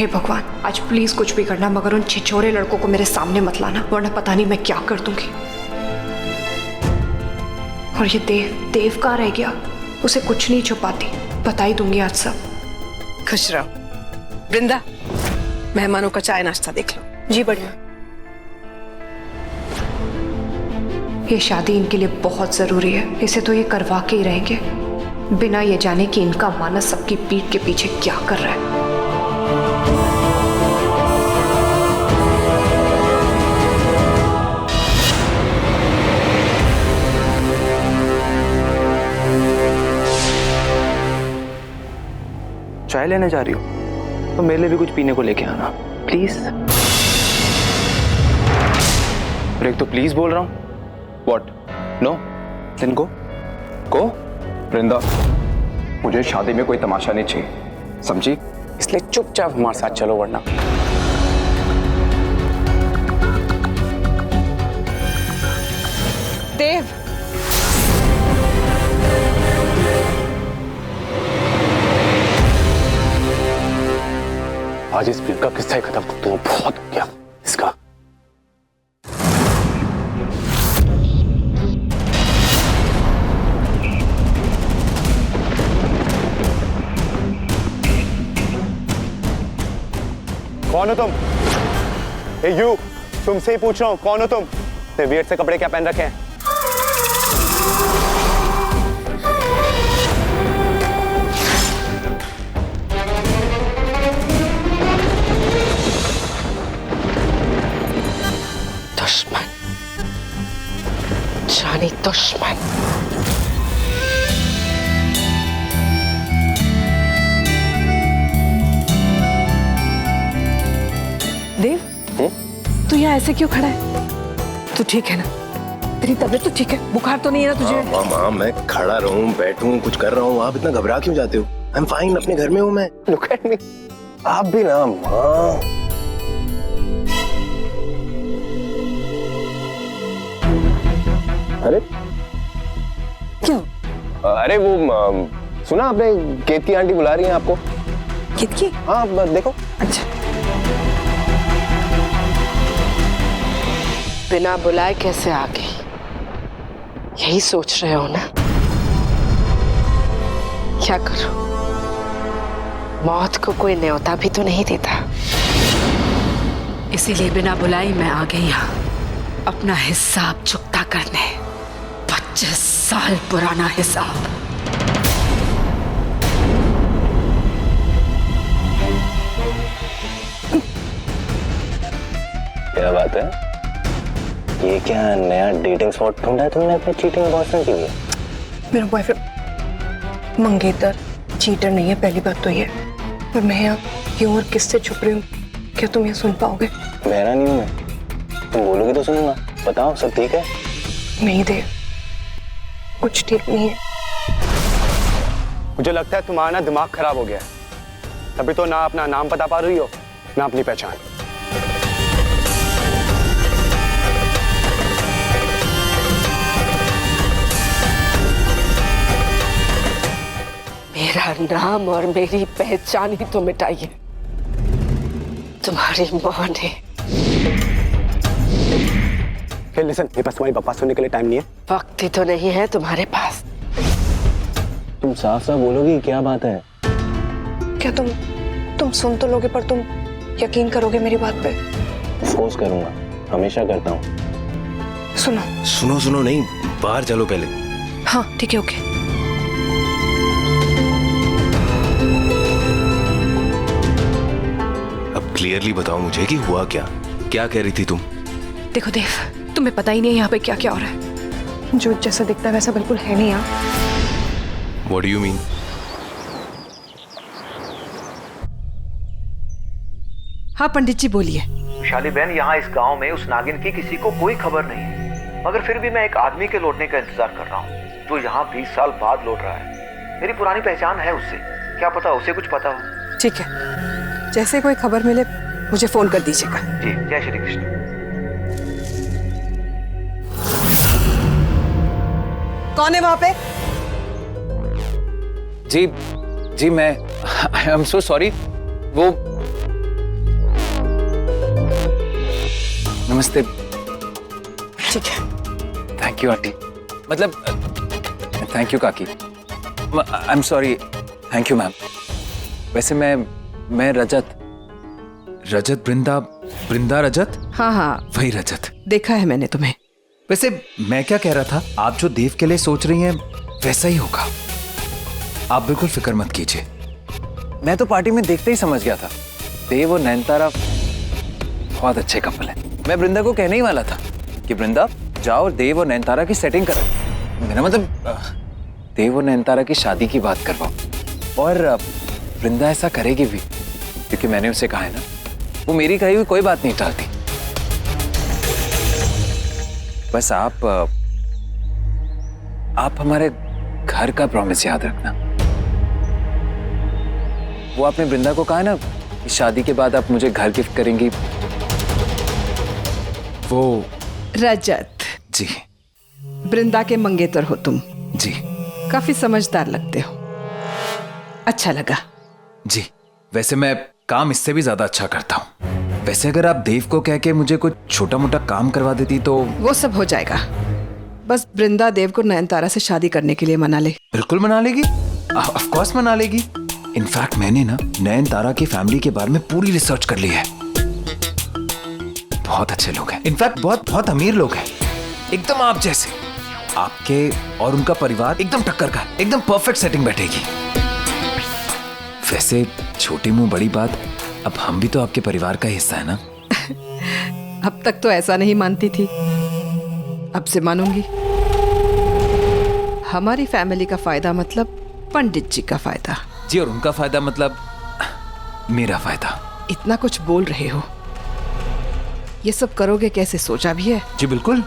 हे भगवान, आज प्लीज कुछ भी करना, मगर उन छिछोरे लड़कों को मेरे सामने मत लाना, वरना पता नहीं मैं क्या कर दूंगी। और ये देव कहाँ रह गया? उसे कुछ नहीं छुपाती, बता ही दूंगी आज सब। खुश रहो। वृंदा, मेहमानों का चाय नाश्ता देख लो। जी बढ़िया। ये शादी इनके लिए बहुत जरूरी है, इसे तो ये करवा के ही रहेंगे, बिना ये जाने कि इनका मानस सबकी पीठ के पीछे क्या कर रहा है। चाय लेने जा रही हो तो मेरे लिए भी कुछ पीने को लेके आना प्लीज। और एक तो प्लीज बोल रहा हूं। What? No? Then go. Go. Vrinda, मुझे शादी में कोई तमाशा नहीं चाहिए, समझी? इसलिए चुपचाप हमारे साथ चलो, वरना देव, आज इस फिल्म का किस्सा ही खत्म कर दूं, बहुत हो गया इसका। कौन हो तुम? यू, तुमसे ही पूछ रहा हूँ, कौन हो तुम? इतने वियर्ड से कपड़े क्या पहन रखे हैं? दुश्मन, जानी दुश्मन। देव, तू यहाँ ऐसे क्यों खड़ा है? तू ठीक है ना? तेरी तबीयत तो ठीक है? बुखार तो नहीं है ना तुझे? माँ, मैं खड़ा रहूं, बैठूं, कुछ कर रहा हूँ, आप इतना घबरा क्यों जाते हो? आई एम फाइन, अपने घर में हूँ मैं। Look at me. आप भी ना माँ। अरे क्यों? अरे वो सुना आपने, केतकी आंटी बुला रही हैं आपको। कितकी? हाँ देखो। अच्छा। बिना बुलाए कैसे आ गई, यही सोच रहे हो ना? क्या करूं, मौत को कोई न्योता भी तो नहीं देता, इसीलिए बिना बुलाई मैं आ गई यहाँ अपना हिसाब चुकता करने। 25 साल पुराना हिसाब। क्या बात है? ये क्या नया डेटिंग स्पॉट ढूंढा है तुमने अपने चीटिंग बॉयफ्रेंड के लिए? मेरा बॉयफ्रेंड मंगेतर चीटर नहीं है, पहली बात तो ये। पर मैं यहाँ क्यों और किससे छुप रही हूँ, क्या तुम ये सुन पाओगे? बहरा नहीं हूँ मैं, तुम बोलोगे तो सुनूंगा। बताओ, सब ठीक है? नहीं देव, कुछ ठीक नहीं है। मुझे लगता है तुम्हारा ना दिमाग खराब हो गया है, तभी तो ना अपना नाम बता पा रही हो ना अपनी पहचान। मेरा नाम और मेरी पहचान ही तो मिटाइए तुम्हारी माँ ने। लिसन, मेरे पास तुम्हारी बकवास सुनने के लिए टाइम नहीं है। वक्त ही तो नहीं है तुम्हारे पास। तुम साफ साफ बोलोगी, क्या बात है? क्या तुम सुन तो लोगे, पर तुम यकीन करोगे मेरी बात पे? फोर्स करूंगा, हमेशा करता हूँ। सुनो सुनो नहीं, बाहर चलो पहले। हाँ ठीक है, ओके। अब क्लियरली बताओ मुझे कि हुआ क्या कह रही थी तुम? देखो देव, तुम्हें पता ही नहीं है यहाँ पे क्या क्या हो रहा है। जो जैसा दिखता है वैसा बिल्कुल है नहीं यहाँ। What do you mean? हाँ पंडित जी बोलिए। शाली बहन, यहाँ इस गांव में उस नागिन की किसी को कोई खबर नहीं है, मगर फिर भी मैं एक आदमी के लौटने का इंतजार कर रहा हूँ जो यहाँ 20 साल बाद लौट रहा है। मेरी पुरानी पहचान है उससे, क्या पता उसे कुछ पता हो। ठीक है, जैसे कोई खबर मिले मुझे फोन कर दीजिएगा। जी, जय श्री कृष्ण। कौन है वहां पे? जी मैं आई एम सो सॉरी, वो नमस्ते। ठीक है। Thank you aunty. मतलब थैंक यू काकी। I am sorry. Thank you ma'am. वैसे मैं रजत बृंदा रजत। हाँ हाँ, वही रजत। देखा है मैंने तुम्हें। वैसे मैं क्या कह रहा था, आप जो देव के लिए सोच रही हैं वैसा ही होगा, आप बिल्कुल फिक्र मत कीजिए। मैं तो पार्टी में देखते ही समझ गया था, देव और नयनतारा बहुत अच्छे कपल हैं। मैं वृंदा को कहने ही वाला था कि वृंदा जाओ और देव और नयनतारा की सेटिंग करो। मेरा मतलब देव और नयनतारा की शादी की बात करवाओ। और वृंदा ऐसा करेगी भी, क्योंकि मैंने उसे कहा है ना, वो मेरी कही हुई कोई बात नहीं टालती। बस आप हमारे घर का प्रॉमिस याद रखना। वो आपने वृंदा को कहा ना कि शादी के बाद आप मुझे घर गिफ्ट करेंगी, वो। रजत जी वृंदा के मंगेतर हो तुम। जी काफी समझदार लगते हो। अच्छा लगा। जी। वैसे मैं काम इससे भी ज्यादा अच्छा करता हूँ। वैसे अगर आप देव को कह के मुझे कुछ छोटा मोटा काम करवा देती तो। वो सब हो जाएगा। बस वृंदा देव को नयनतारा से शादी करने के लिए मना ले। बिल्कुल मना लेगी, ऑफ कोर्स मना लेगी। इनफैक्ट मैंने ना नयनतारा की फैमिली के बारे में पूरी रिसर्च कर ली है। बहुत अच्छे लोग हैं, इनफैक्ट बहुत अमीर लोग हैं, एकदम आप जैसे। आपके और उनका परिवार एकदम टक्कर का, एकदम परफेक्ट सेटिंग बैठेगी। वैसे छोटी मुंह बड़ी बात, अब हम भी तो आपके परिवार का हिस्सा है ना। अब तक तो ऐसा नहीं मानती थी, अब से मानूंगी। हमारी फैमिली का फायदा मतलब पंडित जी का फायदा। जी, और उनका फायदा मतलब मेरा फायदा। इतना कुछ बोल रहे हो, ये सब करोगे कैसे, सोचा भी है? जी बिल्कुल,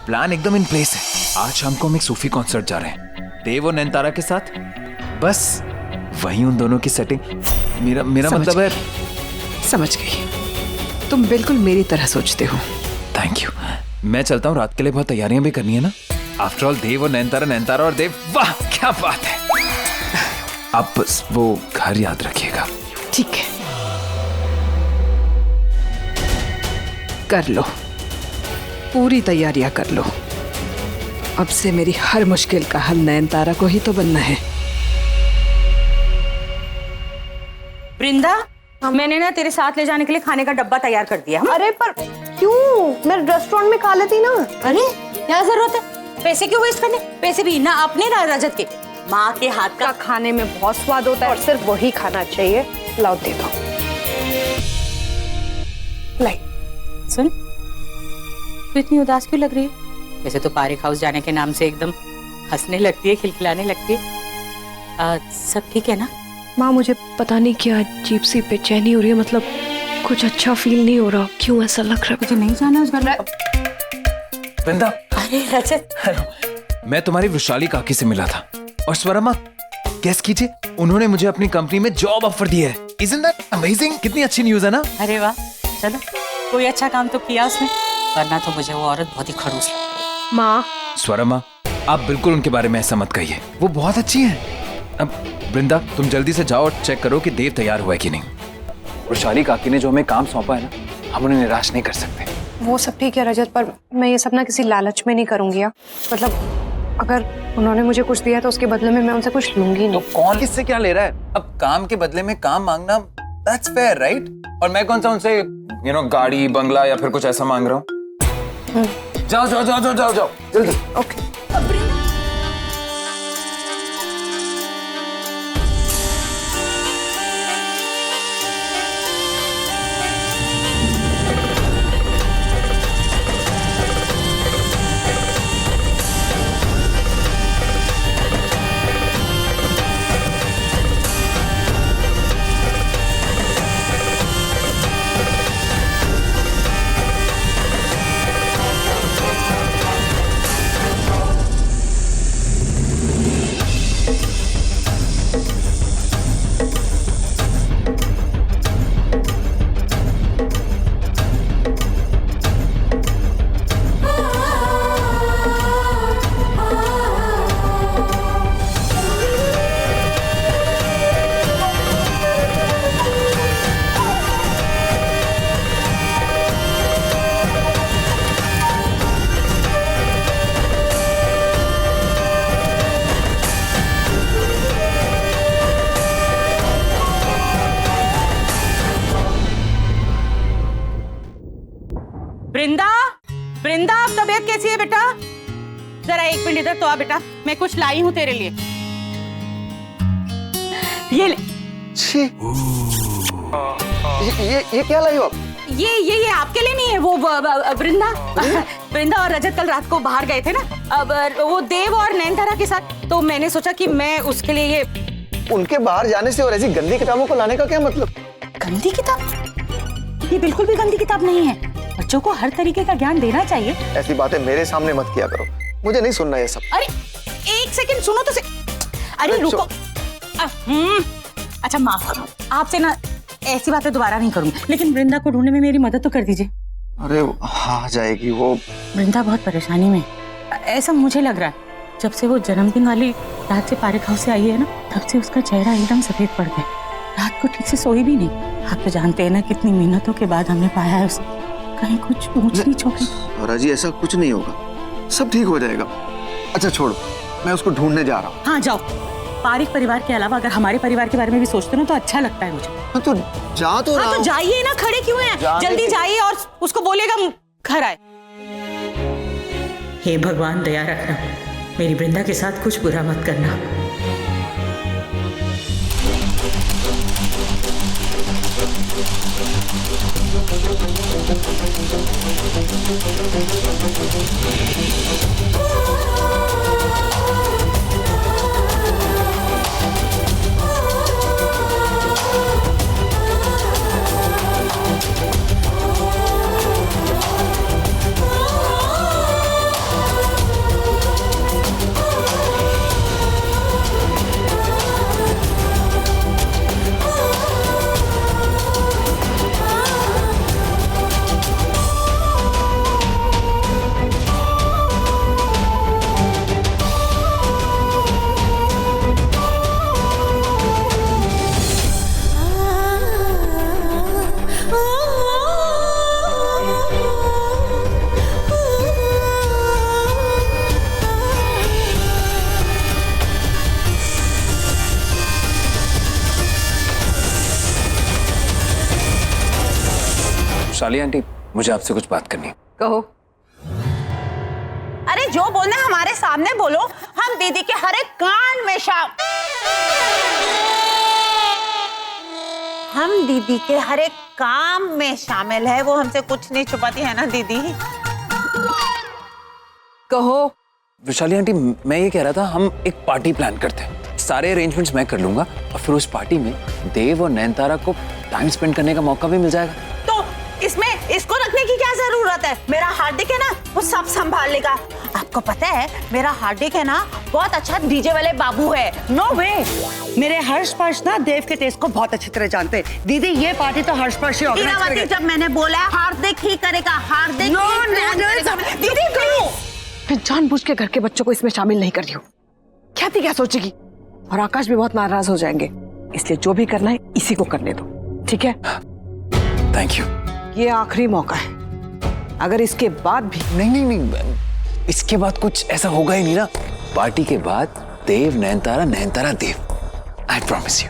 प्लान एकदम इन प्लेस है। आज शाम को हम एक सूफी कॉन्सर्ट जा रहे हैं देव और नयनतारा के साथ। बस वहीं उन दोनों की सेटिंग। मेरा मतलब है। समझ गई, तुम बिल्कुल मेरी तरह सोचते हो। Thank you. मैं चलता हूँ, रात के लिए बहुत तैयारियां भी करनी है ना। आफ्टर ऑल देव और नयनतारा, नयनतारा और देव, वाह क्या बात है। आप बस वो घर याद रखिएगा। ठीक है, कर लो, पूरी तैयारियां कर लो। अब से मेरी हर मुश्किल का हल नयनतारा को ही तो बनना है। वृंदा, मैंने ना तेरे साथ ले जाने के लिए खाने का डब्बा तैयार कर दिया। अरे पर क्यों, मैं रेस्टोरेंट में खा लेती ना। अरे क्या जरूरत है, पैसे क्यों वेस्ट करने? पैसे भी ना अपने ना रजत के, माँ के हाथ का खाने में बहुत स्वाद होता है और सिर्फ वही खाना चाहिए। लाओ दे दो। लाई। सुन, तू इतनी उदास क्यों लग रही है? वैसे तो पारिक हाउस जाने के नाम से एकदम हंसने लगती है, खिलखिलाने लगती है। सब ठीक है ना? माँ, मुझे पता नहीं क्या अजीब सी बेचैनी हो रही है, मतलब कुछ अच्छा फील नहीं हो रहा। क्यों ऐसा लग रहा है? मुझे नहीं जाना उस घर में। वृंदा, अरे रजत, मैं तुम्हारी वृशाली काकी से मिला था, और स्वरमा, गेस कीजिए, उन्होंने मुझे अपनी कंपनी में जॉब ऑफर दिया है। Isn't that amazing? कितनी अच्छी न्यूज है ना? अरे वाह, चलो कोई अच्छा काम तो किया उसने, वरना तो मुझे वो औरत बहुत ही खड़ूस लगती। माँ, स्वरमा, आप बिल्कुल उनके बारे में ऐसा मत कहिए, वो बहुत अच्छी हैं। अब वृंदा, तुम जल्दी से जाओ और चेक करो कि देव तैयार हुआ है कि नहीं। वृशाली काकी ने जो हमें काम सौंपा है ना, हम उन्हें निराश नहीं कर सकते। वो सब ठीक है रजत, पर मैं ये सब ना किसी लालच में नहीं करूंगी। मतलब अगर उन्होंने मुझे कुछ दिया तो उसके बदले में मैं उनसे कुछ लूंगी नहीं। तो कौन किससे क्या ले रहा है? अब काम के बदले में काम मांगना, दैट्स फेयर, राइट? और मैं कौन सा उनसे गाड़ी, बंगला या फिर कुछ ऐसा मांग रहा हूँ। जाओ जाओ जाओ जाओ जाओ जाओ जल्दी। ओके। जरा 1 मिनट इधर तो आ बेटा, मैं कुछ लाई हूँ तेरे लिए। ये ले। छी। ये क्या लाई हो आप? ये आपके लिए नहीं है, वो वृंदा और रजत कल रात को बाहर गए थे ना, अब वो देव और नयनतारा के साथ, तो मैंने सोचा कि मैं उसके लिए ये। उनके बाहर जाने से और ऐसी गंदी किताबों को लाने का क्या मतलब? गंदी किताब? ये बिल्कुल भी गंदी किताब नहीं है, बच्चों को हर तरीके का ज्ञान देना चाहिए। ऐसी बातें मेरे सामने मत किया करो, मुझे नहीं सुनना ये सब। अरे 1 सेकंड सुनो तो अरे रुको। अच्छा माफ करो, आपसे ना ऐसी बातें दोबारा नहीं करूंगी, लेकिन वृंदा को ढूंढने में मेरी मदद तो कर दीजिए। अरे हाँ जाएगी वो। वृंदा बहुत परेशानी में, ऐसा मुझे लग रहा है। जब से वो जन्मदिन वाली रात से पारिक हाउस से आई है ना, तब से उसका चेहरा एकदम सफेद पड़ गया। रात को ठीक से सोई भी नहीं। आप तो जानते हैं ना कितनी मेहनतों के बाद हमने पाया है उसे। कहीं कुछ ऊंच नीच हो गई। और जी ऐसा कुछ नहीं होगा, सब ठीक हो जाएगा। अच्छा छोड़ो, मैं उसको ढूंढने जा रहा हूँ। हाँ जाओ। पारिक परिवार के अलावा अगर हमारे परिवार के बारे में भी सोचते हो तो अच्छा लगता है मुझे। हाँ तो जा तो रहा हूँ। जाइए ना, खड़े क्यों हैं? जल्दी जाइए और उसको बोलिएगा घर आए। हे भगवान दया रखना, मेरी वृंदा के साथ कुछ बुरा मत करना। शाली आंटी, मुझे आपसे कुछ बात करनी है। कहो। अरे जो बोलना है हमारे सामने बोलो, हम दीदी के हर एक कांड में हम दीदी के हर एक काम में शामिल है। वो हमसे कुछ नहीं छुपाती है ना दीदी। कहो। विशाली आंटी, मैं ये कह रहा था हम एक पार्टी प्लान करते हैं। सारे अरेंजमेंट्स मैं कर लूंगा और फिर उस पार्टी में देव और नयनतारा को टाइम स्पेंड करने का मौका भी मिल जाएगा। तो इसमें इसको रखने की क्या जरूरत है? मेरा हार्दिक है ना, वो सब संभाल लेगा। आपको पता है मेरा हार्दिक है ना बहुत अच्छा डीजे वाले बाबू है। नो वे, मेरे हर्ष पर्श ना देव के टेस्ट को बहुत अच्छी तरह जानते हैं। दीदी ये पार्टी तो हर्ष पर्श ही ऑर्गेनाइज करेगा। जब मैंने बोला हार्दिक ही करेगा, हार्दिक दीदी क्यों? मैं जानबूझ के घर के बच्चों को इसमें शामिल नहीं कर रही हूँ। ख्याति क्या सोचेगी, और आकाश भी बहुत नाराज हो जाएंगे, इसलिए जो भी करना है इसी को करने दो, ठीक है? Thank you. ये आखिरी मौका है, अगर इसके बाद भी नहीं, इसके बाद कुछ ऐसा होगा ही नहीं ना। पार्टी के बाद देव नयनतारा, नयनतारा देव, आई प्रॉमिस यू।